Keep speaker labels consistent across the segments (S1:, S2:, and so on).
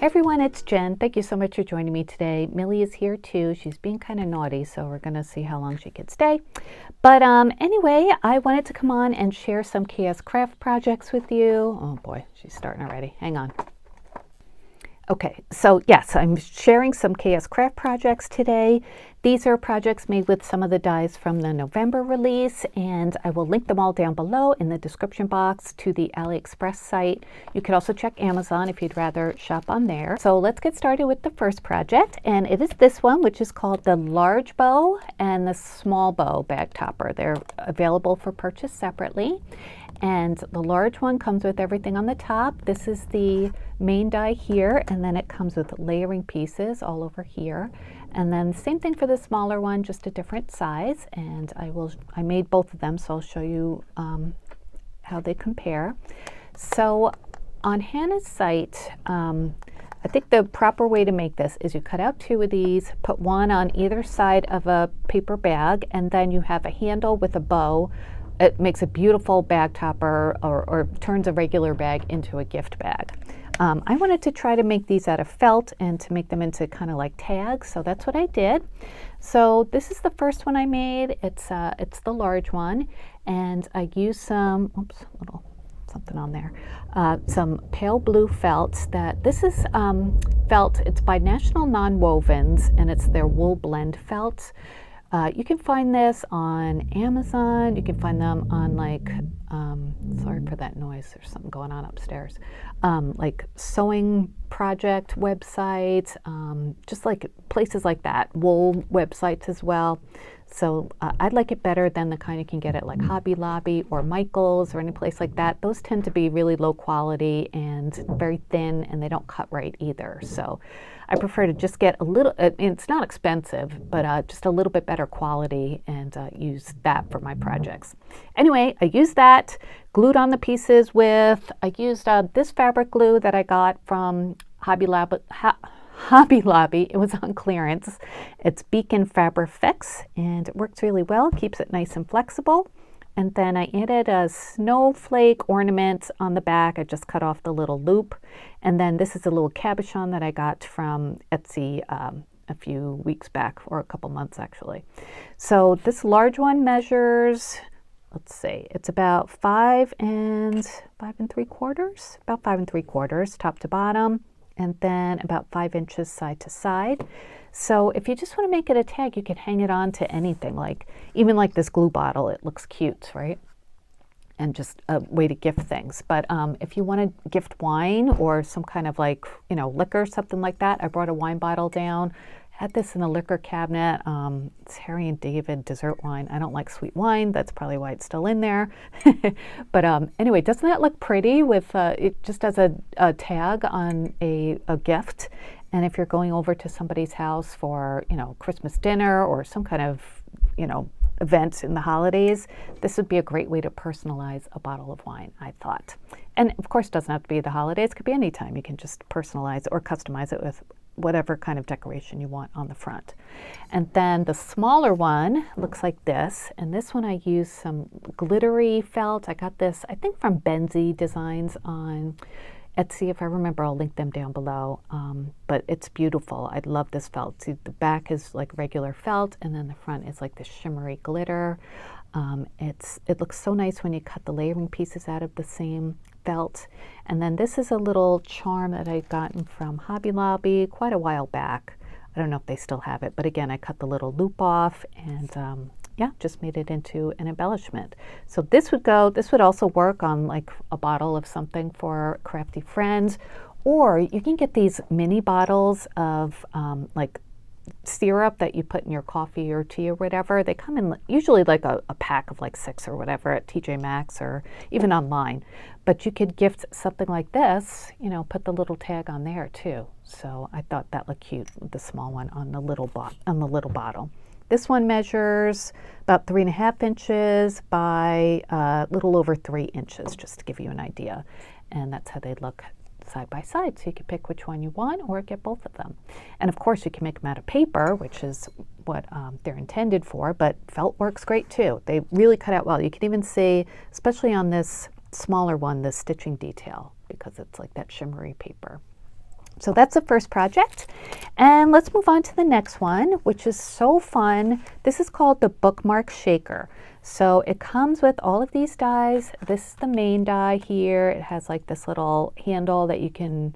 S1: Everyone, it's Jen. Thank you so much for joining me today. Millie is here too. She's being kind of naughty, so we're going to see how long she can stay. But anyway, I wanted to come on and share some KSCraft projects with you. Oh boy, she's starting already. Hang on. Okay, so yes, I'm sharing some KSCraft projects today. These are projects made with some of the dies from the November release, and I will link them all down below in the description box to the AliExpress site. You could also check Amazon if you'd rather shop on there. So let's get started with the first project, and it is this one, which is called the large bow and the small bow bag topper. They're available for purchase separately. And the large one comes with everything on the top. This is the main die here, and then it comes with layering pieces all over here. And then same thing for the smaller one, just a different size. And I made both of them, so I'll show you how they compare. So on Hannah's site, I think the proper way to make this is you cut out two of these, put one on either side of a paper bag, and then you have a handle with a bow. It makes a beautiful bag topper or turns a regular bag into a gift bag. I wanted to try to make these out of felt and to make them into kind of like tags, so that's what I did. So this is the first one I made. It's the large one, and I used some, oops, little something on there, some pale blue felt. This is felt, it's by National Nonwovens, and it's their wool blend felt. You can find this on Amazon. You can find them on sorry for that noise, there's something going on upstairs, like sewing project websites, just like places like that, wool websites as well. So I'd like it better than the kind you can get at like Hobby Lobby or Michael's or any place like that. Those tend to be really low quality and very thin, and they don't cut right either. So I prefer to just get a little, it's not expensive, but just a little bit better quality, and use that for my projects. Anyway, I used that, glued on the pieces with, I used this fabric glue that I got from Hobby Lobby. It was on clearance. It's Beacon Fabrifix, and it works really well, keeps it nice and flexible. And then I added a snowflake ornament on the back. I just cut off the little loop. And then this is a little cabochon that I got from Etsy a few weeks back, or a couple months actually. So this large one measures, let's see, it's about 5 3/4, top to bottom, and then about 5 inches side to side. So if you just want to make it a tag, you can hang it on to anything, like even like this glue bottle. It looks cute, right? And just a way to gift things. But if you want to gift wine or some kind of like, liquor, something like that, I brought a wine bottle down. Had this in the liquor cabinet. It's Harry and David dessert wine. I don't like sweet wine. That's probably why it's still in there. But anyway, doesn't that look pretty with it just as a tag on a gift? And if you're going over to somebody's house for, Christmas dinner or some kind of, event in the holidays, this would be a great way to personalize a bottle of wine, I thought. And of course, it doesn't have to be the holidays. It could be any time. You can just personalize or customize it with whatever kind of decoration you want on the front. And then the smaller one looks like this. And this one I used some glittery felt. I got this, I think, from Benzie Designs on Etsy. If I remember, I'll link them down below. But it's beautiful. I love this felt. See, the back is like regular felt, and then the front is like this shimmery glitter. It looks so nice when you cut the layering pieces out of the same felt. And then this is a little charm that I'd gotten from Hobby Lobby quite a while back. I don't know if they still have it, but again, I cut the little loop off and yeah, just made it into an embellishment. So this would also work on like a bottle of something for crafty friends, or you can get these mini bottles of like syrup that you put in your coffee or tea or whatever. They come in usually like a pack of like 6 or whatever at TJ Maxx or even online. But you could gift something like this, put the little tag on there too. So I thought that looked cute with the small one on the little bottle. This one measures about 3.5 inches by a little over 3 inches, just to give you an idea. And that's how they look side by side. So you can pick which one you want or get both of them. And of course you can make them out of paper, which is what they're intended for, but felt works great too. They really cut out well. You can even see, especially on this smaller one, the stitching detail, because it's like that shimmery paper. So that's the first project. And let's move on to the next one, which is so fun. This is called the Bookmark Shaker. So it comes with all of these dies. This is the main die here. It has like this little handle that you can,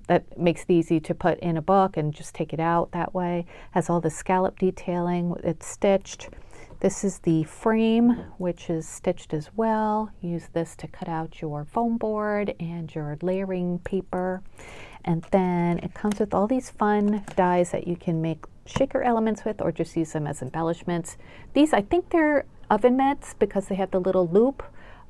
S1: that makes it easy to put in a book and just take it out that way. Has all the scallop detailing. It's stitched. This is the frame, which is stitched as well. Use this to cut out your foam board and your layering paper. And then it comes with all these fun dies that you can make shaker elements with or just use them as embellishments. These, I think they're oven mitts because they have the little loop.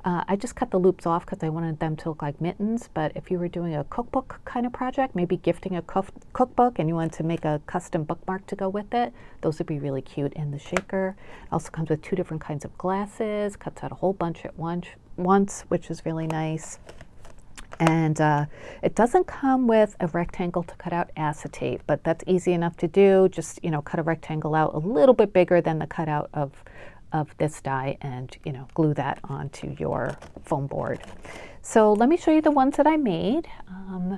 S1: I just cut the loops off because I wanted them to look like mittens, but if you were doing a cookbook kind of project, maybe gifting a cookbook and you wanted to make a custom bookmark to go with it, those would be really cute in the shaker. It also comes with 2 different kinds of glasses, cuts out a whole bunch at once, which is really nice. And it doesn't come with a rectangle to cut out acetate, but that's easy enough to do. Just, cut a rectangle out a little bit bigger than the cutout of this die and, glue that onto your foam board. So let me show you the ones that I made.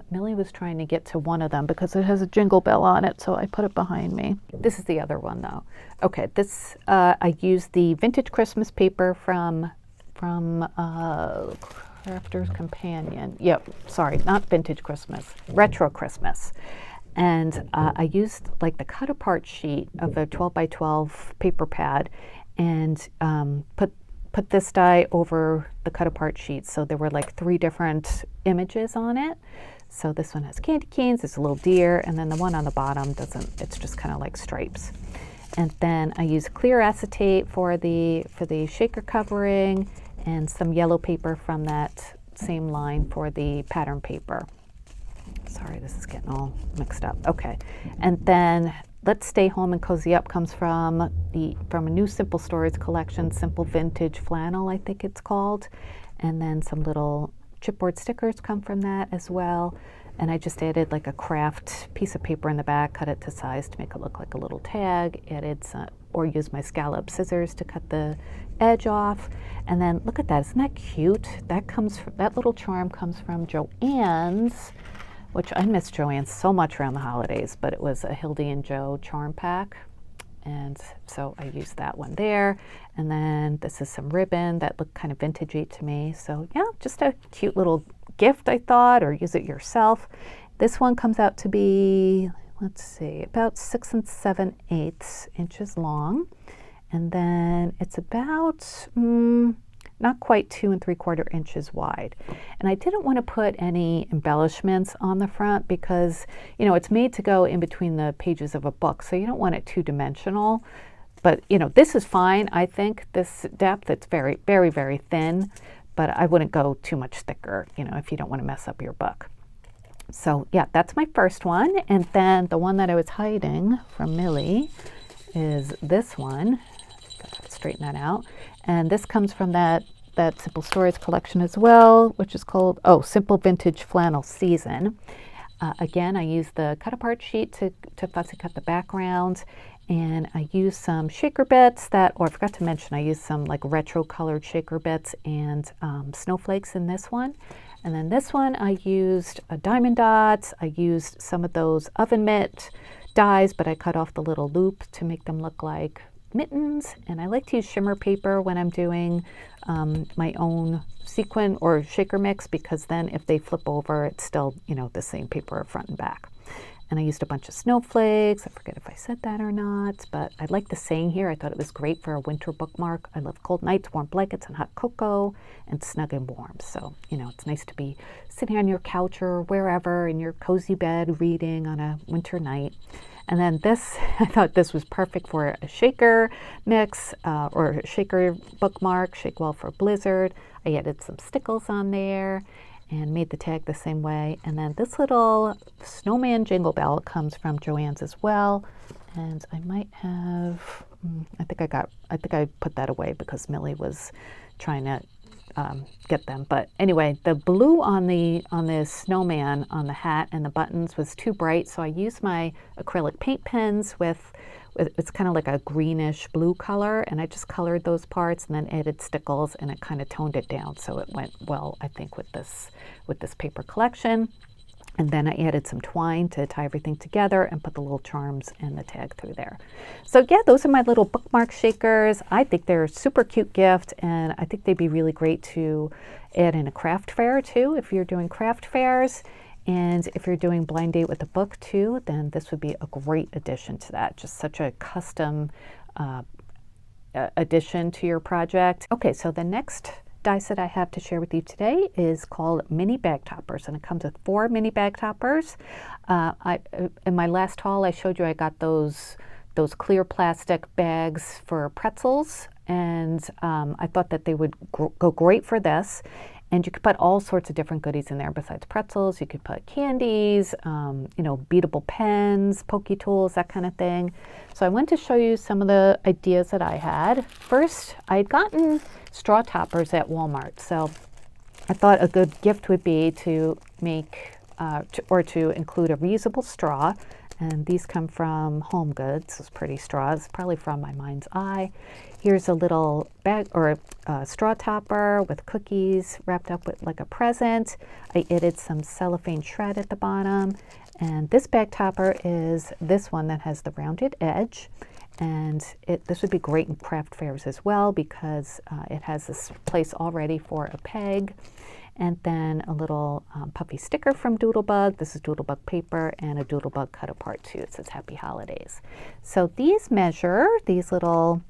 S1: Millie was trying to get to one of them because it has a jingle bell on it, so I put it behind me. This is the other one though. Okay, this, I used the vintage Christmas paper from Crafter's Companion. Yep, sorry, not Vintage Christmas, Retro Christmas. And I used like the cut apart sheet of a 12 by 12 paper pad and put this die over the cut apart sheet. So there were like 3 different images on it. So this one has candy canes, it's a little deer, and then the one on the bottom doesn't, it's just kind of like stripes. And then I use clear acetate for the shaker covering and some yellow paper from that same line for the pattern paper. Sorry, this is getting all mixed up. Okay, and then Let's Stay Home and Cozy Up comes from a new Simple Stories collection, Simple Vintage Flannel, I think it's called. And then some little chipboard stickers come from that as well. And I just added like a craft piece of paper in the back, cut it to size to make it look like a little tag, added some, or used my scallop scissors to cut the edge off. And then look at that, isn't that cute? That little charm comes from Joann's, which I miss Joann's so much around the holidays, but it was a Hildy and Joe charm pack. And so I used that one there. And then this is some ribbon that looked kind of vintagey to me. So yeah, just a cute little gift, I thought, or use it yourself. This one comes out to be, let's see, about 6 7/8 inches long. And then it's about, not quite 2 3/4 inches wide. And I didn't want to put any embellishments on the front because, it's made to go in between the pages of a book. So you don't want it 2-dimensional. But, this is fine. I think this depth, it's very, very, very thin, but I wouldn't go too much thicker, if you don't want to mess up your book. So yeah, that's my first one. And then the one that I was hiding from Millie is this one. Gotta straighten that out. And this comes from that Simple Stories collection as well, which is called, Simple Vintage Flannel Season. Again, I used the cut apart sheet to fussy cut the background, and I used some shaker bits I forgot to mention, I used some like retro colored shaker bits and snowflakes in this one. And then this one I used diamond dots. I used some of those oven mitt dies, but I cut off the little loop to make them look like mittens. And I like to use shimmer paper when I'm doing my own sequin or shaker mix, because then if they flip over, it's still, the same paper front and back. And I used a bunch of snowflakes. I forget if I said that or not, but I like the saying here. I thought it was great for a winter bookmark. I love cold nights, warm blankets, and hot cocoa, and snug and warm. So, it's nice to be sitting on your couch or wherever in your cozy bed reading on a winter night. And then this, I thought this was perfect for a shaker mix or a shaker bookmark, Shake Well for Blizzard. I added some stickles on there and made the tag the same way. And then this little snowman jingle bell comes from Joann's as well. And I might have, I think I put that away because Millie was trying to get them. But anyway, the blue on the snowman on the hat and the buttons was too bright, so I used my acrylic paint pens with it's kind of like a greenish blue color, and I just colored those parts and then added stickles, and it kind of toned it down, so it went well, I think, with this paper collection. And then I added some twine to tie everything together and put the little charms and the tag through there. So yeah, those are my little bookmark shakers. I think they're a super cute gift, and I think they'd be really great to add in a craft fair too, if you're doing craft fairs. And if you're doing blind date with a book too, then this would be a great addition to that. Just such a custom addition to your project. Okay, so the next die set I have to share with you today is called mini bag toppers, and it comes with 4 mini bag toppers. In my last haul, I showed you I got those clear plastic bags for pretzels, and I thought that they would go great for this. And you could put all sorts of different goodies in there besides pretzels. You could put candies, you know, beatable pens, pokey tools, that kind of thing. So I wanted to show you some of the ideas that I had. First, I had gotten straw toppers at Walmart. So I thought a good gift would be to make to include a reusable straw. And these come from Home Goods. It's pretty straws, probably from my mind's eye. Here's a little bag or a straw topper with cookies wrapped up with like a present. I added some cellophane shred at the bottom. And this bag topper is this one that has the rounded edge. And this would be great in craft fairs as well, because it has this place already for a peg. And then a little puffy sticker from Doodlebug. This is Doodlebug paper, and a Doodlebug cut apart too. It says Happy Holidays. So these measure, these little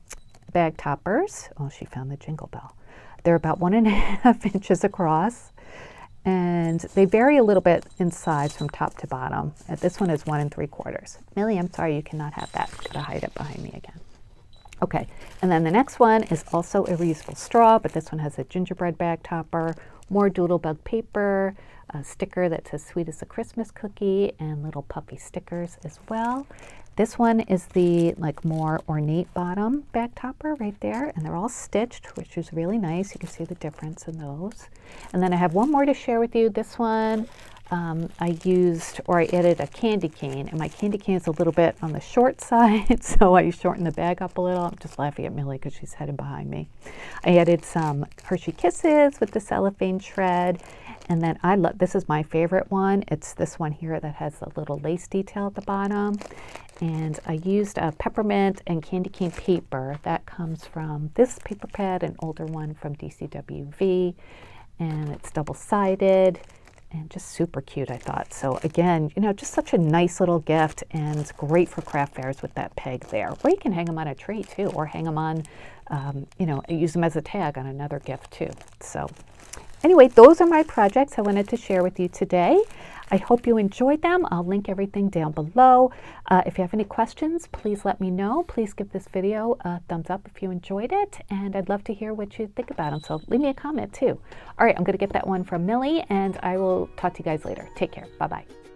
S1: bag toppers. Oh, she found the jingle bell. They're about 1.5 inches across, and they vary a little bit in size from top to bottom. This one is 1 3/4. Millie, I'm sorry, you cannot have that. Gotta hide it behind me again. Okay, and then the next one is also a reusable straw, but this one has a gingerbread bag topper, more Doodlebug paper, a sticker that says Sweet as a Christmas Cookie, and little puffy stickers as well. This one is the like more ornate bottom bag topper right there, and they're all stitched, which is really nice. You can see the difference in those. And then I have one more to share with you. This one I added a candy cane, and my candy cane is a little bit on the short side, so I shortened the bag up a little. I'm just laughing at Millie because she's headed behind me. I added some Hershey Kisses with the cellophane shred, and then this is my favorite one. It's this one here that has a little lace detail at the bottom. And I used a peppermint and candy cane paper. That comes from this paper pad, an older one from DCWV, and it's double-sided. And just super cute, I thought. So again, you know, just such a nice little gift, and it's great for craft fairs with that peg there. Or you can hang them on a tree too, or hang them on, you know, use them as a tag on another gift too. So anyway, those are my projects I wanted to share with you today. I hope you enjoyed them. I'll link everything down below. If you have any questions, please let me know. Please give this video a thumbs up if you enjoyed it, and I'd love to hear what you think about them. So leave me a comment too. All right, I'm going to get that one from Millie, and I will talk to you guys later. Take care. Bye-bye.